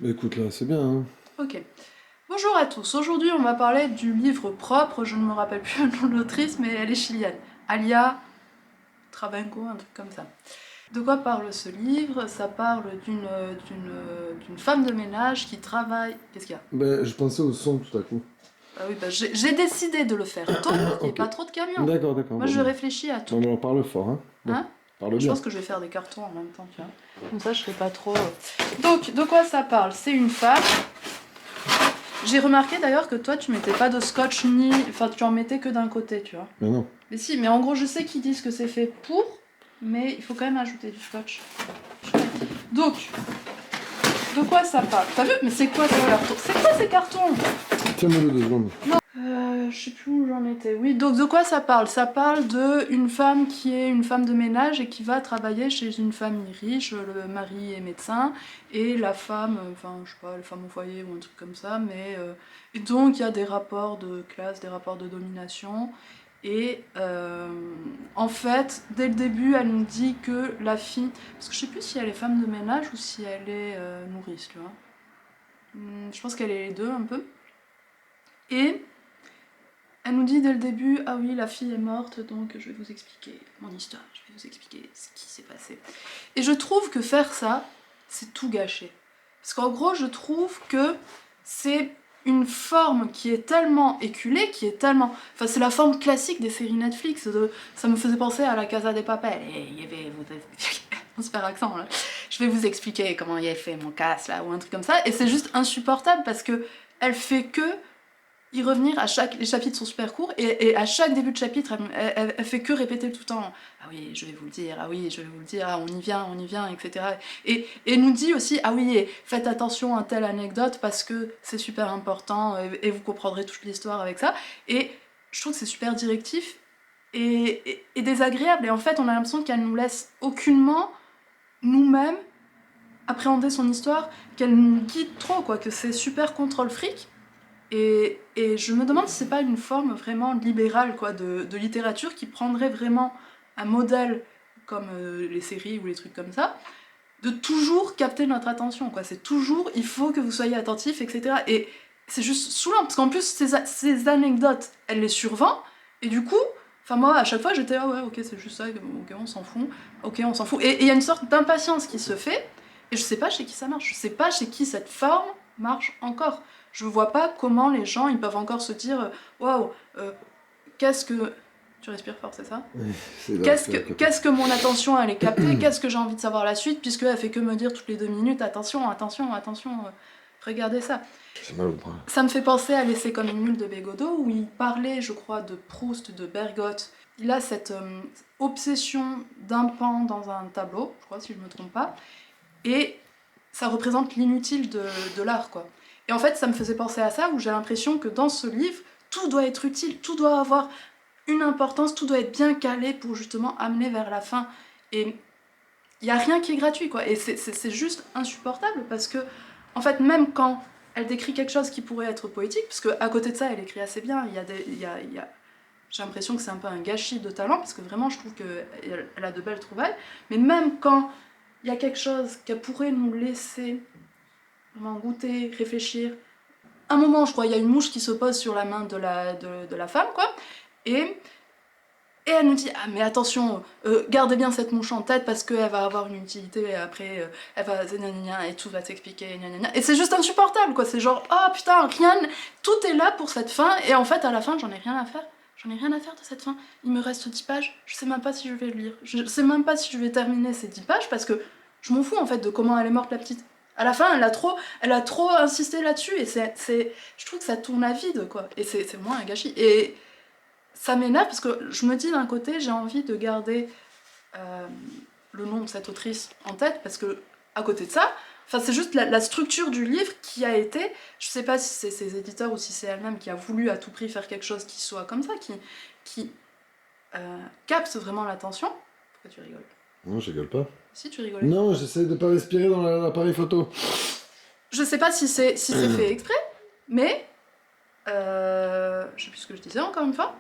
Bah écoute, là, c'est bien, hein. Ok. Bonjour à tous, aujourd'hui on va parler du livre propre, je ne me rappelle plus le nom de l'autrice, mais elle est chilienne. Alia Travenco, un truc comme ça. De quoi parle ce livre? Ça parle d'une femme de ménage qui travaille... Qu'est-ce qu'il y a? Bah, je pensais au son tout à coup. Bah oui, bah j'ai décidé de le faire tôt pour qu'il n'y ait Ok. pas trop de camions. D'accord, d'accord. Moi Bon, je bah. réfléchis à tout. Non, mais on parle fort, hein. Bon, Hein? parle Je bien. pense que je vais faire des cartons en même temps, tu vois. Comme ça je serai pas trop... Donc, de quoi ça parle? C'est une femme... J'ai remarqué d'ailleurs que toi tu mettais pas de scotch ni... Enfin tu en mettais que d'un côté, tu vois. Mais non. Mais si, mais en gros je sais qu'ils disent que c'est fait pour, mais il faut quand même ajouter du scotch. Donc, de quoi ça parle? T'as vu? Mais c'est quoi ces cartons? C'est quoi ces cartons? Tiens-moi le 2 secondes. Je sais plus où j'en étais. Oui, donc de quoi ça parle? Ça parle d'une femme qui est une femme de ménage et qui va travailler chez une famille riche. Le mari est médecin et la femme, enfin je sais pas, la femme au foyer ou un truc comme ça, mais... et donc il y a des rapports de classe, des rapports de domination. Et en fait, dès le début, elle nous dit que la fille... Parce que je sais plus si elle est femme de ménage ou si elle est nourrice, tu vois. Je pense qu'elle est les deux un peu. Et elle nous dit dès le début, ah oui, la fille est morte, donc je vais vous expliquer mon histoire, je vais vous expliquer ce qui s'est passé. Et je trouve que faire ça, c'est tout gâcher. Parce qu'en gros, je trouve que c'est une forme qui est tellement éculée, qui est tellement... Enfin, c'est la forme classique des séries Netflix. Ça me faisait penser à la Casa des Papel. Et il y avait... On se fait accent, là. Je vais vous expliquer comment il a fait mon casse, là, ou un truc comme ça. Et c'est juste insupportable parce que elle fait que y revenir à chaque... Les chapitres sont super courts, et à chaque début de chapitre, elle fait que répéter tout le temps « Ah oui, je vais vous le dire, ah oui, je vais vous le dire, ah, on y vient, etc. » Et nous dit aussi « Ah oui, et faites attention à telle anecdote parce que c'est super important, et vous comprendrez toute l'histoire avec ça. » Et je trouve que c'est super directif et désagréable, et en fait, on a l'impression qu'elle nous laisse aucunement, nous-mêmes, appréhender son histoire, qu'elle nous guide trop, quoi, que c'est super contrôle fric. Et je me demande si c'est pas une forme vraiment libérale, quoi, de littérature qui prendrait vraiment un modèle comme les séries ou les trucs comme ça, de toujours capter notre attention, quoi. C'est toujours, il faut que vous soyez attentifs, etc. Et c'est juste saoulant, parce qu'en plus, ces anecdotes, elle les survend, et du coup, enfin moi, à chaque fois, j'étais, ah ouais, ok, c'est juste ça, ok, on s'en fout, ok, on s'en fout. Et il y a une sorte d'impatience qui se fait, et je sais pas chez qui ça marche, je sais pas chez qui cette forme marche encore. Je vois pas comment les gens, ils peuvent encore se dire, waouh, qu'est-ce que... Tu respires fort, c'est ça? Oui, c'est là, Qu'est-ce c'est que, à côté. qu'est-ce que mon attention elle est captée? Qu'est-ce que j'ai envie de savoir la suite? Puisqu'elle fait que me dire toutes les 2 minutes, attention, attention, attention, regardez ça. J'ai mal au bras. Ça me fait penser à L'essai comme une mule de Bégodeau, où il parlait, je crois, de Proust, de Bergotte. Il a cette obsession d'un pan dans un tableau, je crois, si je me trompe pas, et ça représente l'inutile de l'art, quoi. Et en fait, ça me faisait penser à ça, où j'ai l'impression que dans ce livre, tout doit être utile, tout doit avoir une importance, tout doit être bien calé pour justement amener vers la fin. Et il n'y a rien qui est gratuit, quoi. Et c'est juste insupportable, parce que, en fait, même quand elle décrit quelque chose qui pourrait être poétique, parce qu'à côté de ça, elle écrit assez bien, j'ai l'impression que c'est un peu un gâchis de talent, parce que vraiment, je trouve qu'elle a de belles trouvailles, mais même quand il y a quelque chose qu'elle pourrait nous laisser vraiment goûter, réfléchir, un moment, je crois, il y a une mouche qui se pose sur la main de la femme, quoi, et elle nous dit « Ah mais attention, gardez bien cette mouche en tête parce qu'elle va avoir une utilité et après elle va gna et tout va s'expliquer gna gna. » Et c'est juste insupportable, quoi, c'est genre « Ah putain, rien, tout est là pour cette fin et en fait à la fin j'en ai rien à faire. J'en ai rien à faire de cette fin. Il me reste 10 pages, je sais même pas si je vais le lire. Je sais même pas si je vais terminer ces 10 pages parce que je m'en fous en fait de comment elle est morte la petite. À la fin, elle a trop insisté là-dessus et je trouve que ça tourne à vide, quoi. Et c'est vraiment un gâchis. Et ça m'énerve parce que je me dis d'un côté, j'ai envie de garder euh, le nom de cette autrice en tête parce que, à côté de ça, enfin, c'est juste la structure du livre qui a été, je sais pas si c'est ses éditeurs ou si c'est elle-même qui a voulu à tout prix faire quelque chose qui soit comme ça, qui capte vraiment l'attention. Pourquoi tu rigoles? Non, je rigole pas. Si tu rigolais. Non, j'essaie de pas respirer dans l'appareil photo. Je sais pas si c'est fait exprès, mais je sais plus ce que je disais encore une fois.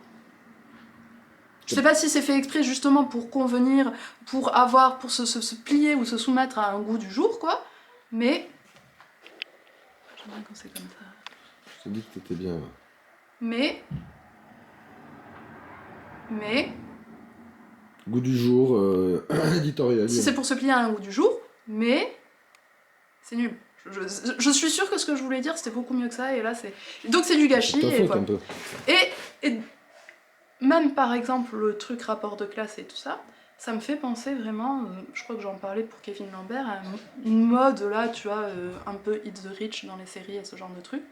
Je sais pas si c'est fait exprès justement pour convenir, pour se plier ou se soumettre à un goût du jour, quoi, mais bien quand c'est comme ça. Je t'ai dit que t'étais bien. Mais... Goût du jour, éditorial. Si c'est pour se plier à un goût du jour, mais... C'est nul. Je suis sûre que ce que je voulais dire, c'était beaucoup mieux que ça, et là, c'est... Donc c'est du gâchis, Ta et faute, voilà. un peu. Et même, par exemple, le truc rapport de classe et tout ça, ça me fait penser vraiment, je crois que j'en parlais pour Kevin Lambert, à une mode, là, tu vois, un peu Hit the Rich dans les séries et ce genre de trucs,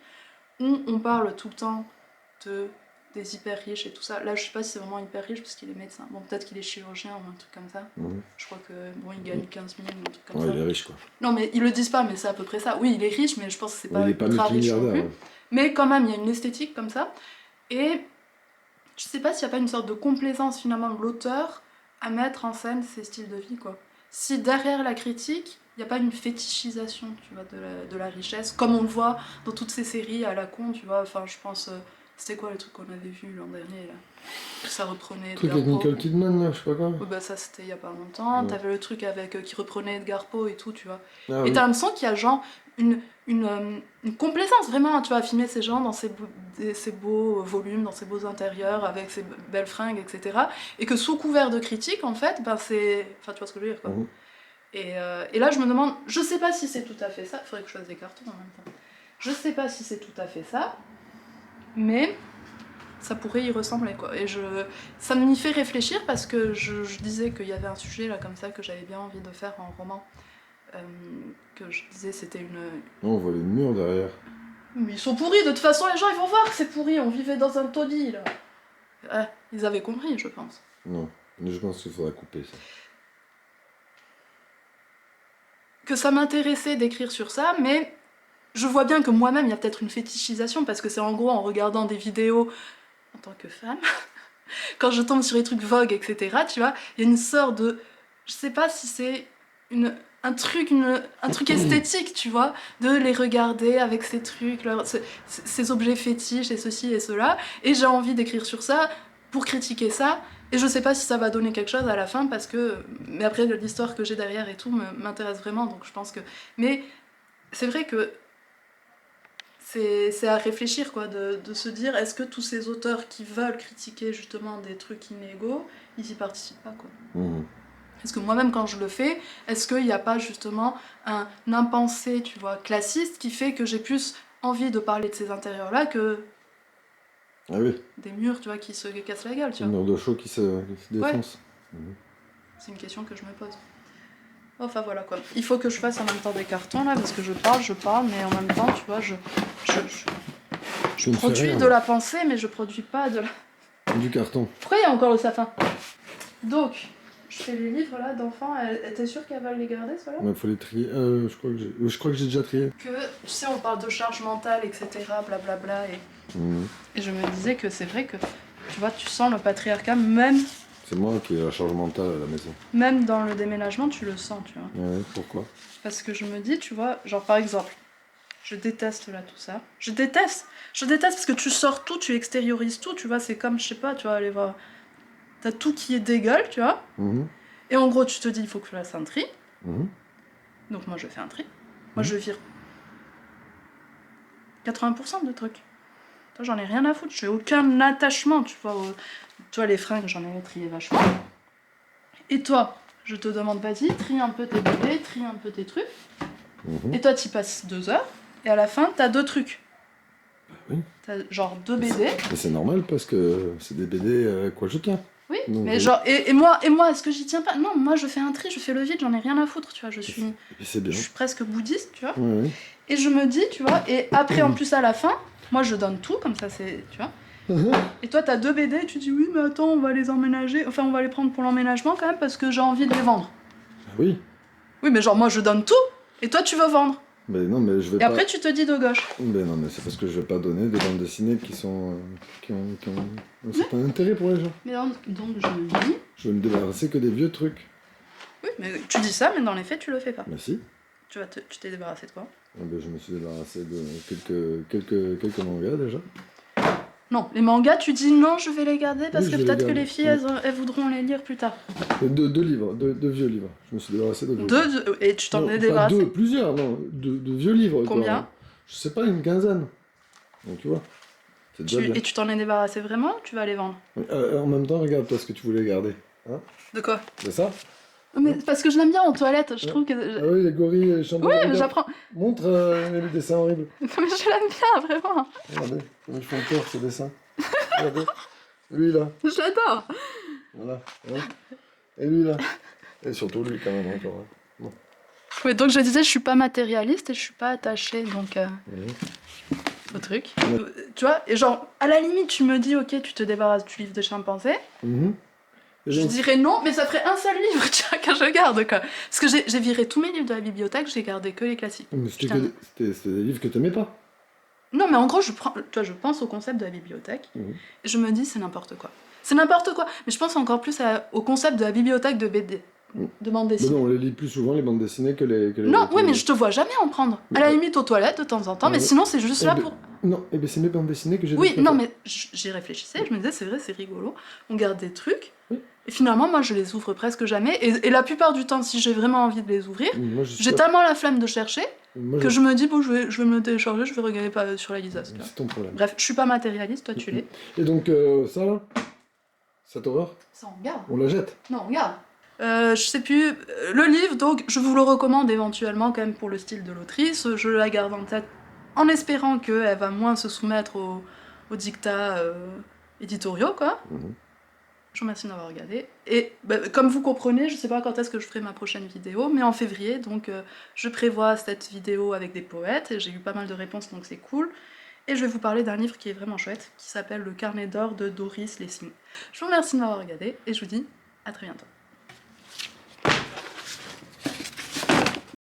où on parle tout le temps des hyper riches et tout ça. Là, je sais pas si c'est vraiment hyper riche parce qu'il est médecin. Bon, peut-être qu'il est chirurgien ou un truc comme ça. Mhm. Je crois que, bon, il gagne 15 000 ou un truc comme Ouais, ça. il est riche, quoi. Non, mais ils le disent pas, mais c'est à peu près ça. Oui, il est riche, mais je pense que c'est pas il est pas ultra riche non plus. multimilliardaire. Mais quand même, il y a une esthétique comme ça. Et je sais pas s'il n'y a pas une sorte de complaisance finalement de l'auteur à mettre en scène ces styles de vie, quoi. Si derrière la critique, il n'y a pas une fétichisation, tu vois, de la richesse, comme on le voit dans toutes ces séries à la con, tu vois. Enfin, je pense... c'était quoi le truc qu'on avait vu l'an dernier, là? Ça reprenait Le truc Edgar avec Poe. Nicole Kidman, là, je sais pas quoi. Ouais, bah ça, c'était il y a pas longtemps. Ouais. T'avais le truc avec qui reprenait Edgar Poe et tout, tu vois. Ah, Et oui. t'as l'impression qu'il y a genre une complaisance vraiment, tu vois, à filmer ces gens dans ces beaux volumes, dans ces beaux intérieurs, avec ces belles fringues, etc. Et que sous couvert de critique, en fait, ben c'est... Enfin, tu vois ce que je veux dire, quoi. Mhm. Et là, je me demande, je sais pas si c'est tout à fait ça, faudrait que je fasse des cartons en même temps. Je sais pas si c'est tout à fait ça, mais ça pourrait y ressembler, quoi. Et ça m'y fait réfléchir parce que je disais qu'il y avait un sujet, là, comme ça, que j'avais bien envie de faire en roman. Que je disais c'était une... Non, on voit les murs derrière. Mais ils sont pourris, de toute façon les gens ils vont voir que c'est pourri, on vivait dans un taudis là. Ils avaient compris, je pense. Non, mais je pense qu'il faudra couper ça. Que ça m'intéressait d'écrire sur ça, mais je vois bien que moi-même il y a peut-être une fétichisation, parce que c'est en gros en regardant des vidéos en tant que femme, quand je tombe sur les trucs Vogue, etc., tu vois, il y a une sorte de... Je sais pas si c'est un truc esthétique, tu vois, de les regarder avec ces trucs, ces objets fétiches et ceci et cela, et j'ai envie d'écrire sur ça pour critiquer ça, et je sais pas si ça va donner quelque chose à la fin, parce que... Mais après, l'histoire que j'ai derrière et tout m'intéresse vraiment, donc je pense que... Mais c'est vrai que c'est à réfléchir, quoi, de se dire, est-ce que tous ces auteurs qui veulent critiquer justement des trucs inégaux, ils y participent pas, quoi. Mhm. Est-ce que moi-même, quand je le fais, est-ce qu'il n'y a pas justement un impensé, tu vois, classiste, qui fait que j'ai plus envie de parler de ces intérieurs-là que Ah oui, des murs, tu vois, qui se cassent la gueule, tu une vois. mur de chaud qui se défonce. Mhm. C'est une question que je me pose. Enfin voilà, quoi. Il faut que je fasse en même temps des cartons, là, parce que je parle, mais en même temps, tu vois, je Tu ne fais produis rien. de la pensée, mais je produis pas de la... Du carton. Pourquoi il y a encore le sapin? Donc, je fais les livres là d'enfants, t'es sûre qu'elles veulent les garder, ceux-là? Il faut les trier. Je crois que j'ai déjà trié. Que, tu sais, on parle de charge mentale, etc., blablabla, Mhm. et je me disais que c'est vrai que, tu vois, tu sens le patriarcat, même C'est moi qui ai la charge mentale à la maison. Même dans le déménagement, tu le sens, tu vois. Ouais, pourquoi? Parce que je me dis, tu vois, genre par exemple, je déteste là tout ça. Je déteste parce que tu sors tout, tu extériorises tout, tu vois, c'est comme, je sais pas, tu vois, aller voir... T'as tout qui est dégueule, tu vois. Mhm. Et en gros, tu te dis, il faut que je fasse un tri. Mhm. Donc moi, je fais un tri. Moi, je vire 80% de trucs. Toi, j'en ai rien à foutre, j'ai aucun attachement, tu vois. Toi, les fringues, j'en ai trié vachement. Et toi, je te demande, vas-y, trie un peu tes bébés, trie un peu tes trucs. Mhm. Et toi, tu passes 2 heures, et à la fin, t'as 2 trucs. Oui. T'as genre 2 BD. Mais c'est normal parce que c'est des BD à quoi je tiens. Oui, Donc, mais genre, et moi, est-ce que j'y tiens pas? Non, moi, je fais un tri, je fais le vide, j'en ai rien à foutre, tu vois. Je suis Et c'est bien. presque bouddhiste, tu vois. Ouais, ouais. Et je me dis, tu vois, et après, en plus, à la fin, moi, je donne tout, comme ça, c'est, tu vois. Mhm. Et toi, t'as 2 BD, et tu dis, oui, mais attends, on va les emménager, enfin, on va les prendre pour l'emménagement quand même, parce que j'ai envie de les vendre. Oui. Oui, mais genre, moi, je donne tout, et toi, tu veux vendre. Mais non, mais je vais Et pas. après, tu te dis de gauche. Mais non, mais c'est parce que je vais pas donner des bandes dessinées qui sont. Qui ont un certain intérêt pour les gens. Mais donc, je me dis, Je vais me débarrasser que des vieux trucs. oui, mais tu dis ça, mais dans les faits, tu le fais pas. Mais si. Tu t'es débarrassé de quoi? Ah ben, je me suis débarrassé de quelques mangas déjà. Non, les mangas, tu dis non, je vais les garder parce Oui, que je vais peut-être les que garder. les filles, elles voudront les lire plus tard. Deux livres, deux vieux livres. Je me suis débarrassé de vieux livres. Et tu t'en Non, es pas débarrassé? deux, plusieurs, non. De vieux livres. quoi. Combien? Je sais pas, une quinzaine. Donc tu vois, c'est déjà bien. Et tu t'en es débarrassé vraiment ou tu vas les vendre? En même temps, regarde toi ce que tu voulais garder. Hein? De quoi? C'est ça? Mais parce que je l'aime bien en toilette, je trouve que... Ah oui, les gorilles, les chambres. Ouais, Regarde. j'apprends. Montre les dessins horribles. Mais je l'aime bien, vraiment. Regardez, comme ils font peur ces dessins. Regardez. Lui là, Je l'adore. voilà. Hein. Et lui là. Et surtout lui quand même encore. Hein. Bon. Ouais, donc je disais, je suis pas matérialiste et je suis pas attachée donc Mhm. au truc. Ouais. Tu vois, et genre, à la limite, tu me dis, ok, tu te débarrasses du livre de chimpanzé. Mhm. Et Je donc, dirais non, mais ça ferait un seul livre, tu vois, que je garde, quoi. Parce que j'ai viré tous mes livres de la bibliothèque, j'ai gardé que les classiques. mais Putain. c'était des livres que t'aimais pas. Non, mais en gros, tu vois, je pense au concept de la bibliothèque, Mhm. et je me dis, c'est n'importe quoi. C'est n'importe quoi, mais je pense encore plus au concept de la bibliothèque de BD, de bande Mais dessinée. non, on les lit plus souvent les bandes dessinées que les. Non, oui, mais je te vois jamais en prendre. Mais À la limite aux toilettes de temps en temps, mais Ouais. sinon c'est juste là ben, pour... Non, et ben c'est mes bandes dessinées que j'ai Oui, défaites. non, mais j'y réfléchissais, je me disais, c'est vrai, c'est rigolo. On garde des trucs, Oui. et finalement, moi, je les ouvre presque jamais. Et la plupart du temps, si j'ai vraiment envie de les ouvrir, Moi, j'ai tellement la flemme de chercher Moi, que je me dis, bon, je vais me le télécharger, je vais regarder pas sur la lisace. Tu vois. C'est ton problème. Bref, je suis pas matérialiste, toi tu l'es. Et donc, ça là, cette horreur, Ça, on garde. on la jette. Non, on garde. Je sais plus. Le livre, donc, je vous le recommande éventuellement quand même pour le style de l'autrice. Je la garde en tête en espérant qu'elle va moins se soumettre aux dictats éditoriaux, quoi. Mhm. Je vous remercie de m'avoir regardé. Et comme vous comprenez, je sais pas quand est-ce que je ferai ma prochaine vidéo, mais en février, donc je prévois cette vidéo avec des poètes, et j'ai eu pas mal de réponses, donc c'est cool. Et je vais vous parler d'un livre qui est vraiment chouette, qui s'appelle Le Carnet d'or de Doris Lessing. Je vous remercie de m'avoir regardé, et je vous dis à très bientôt.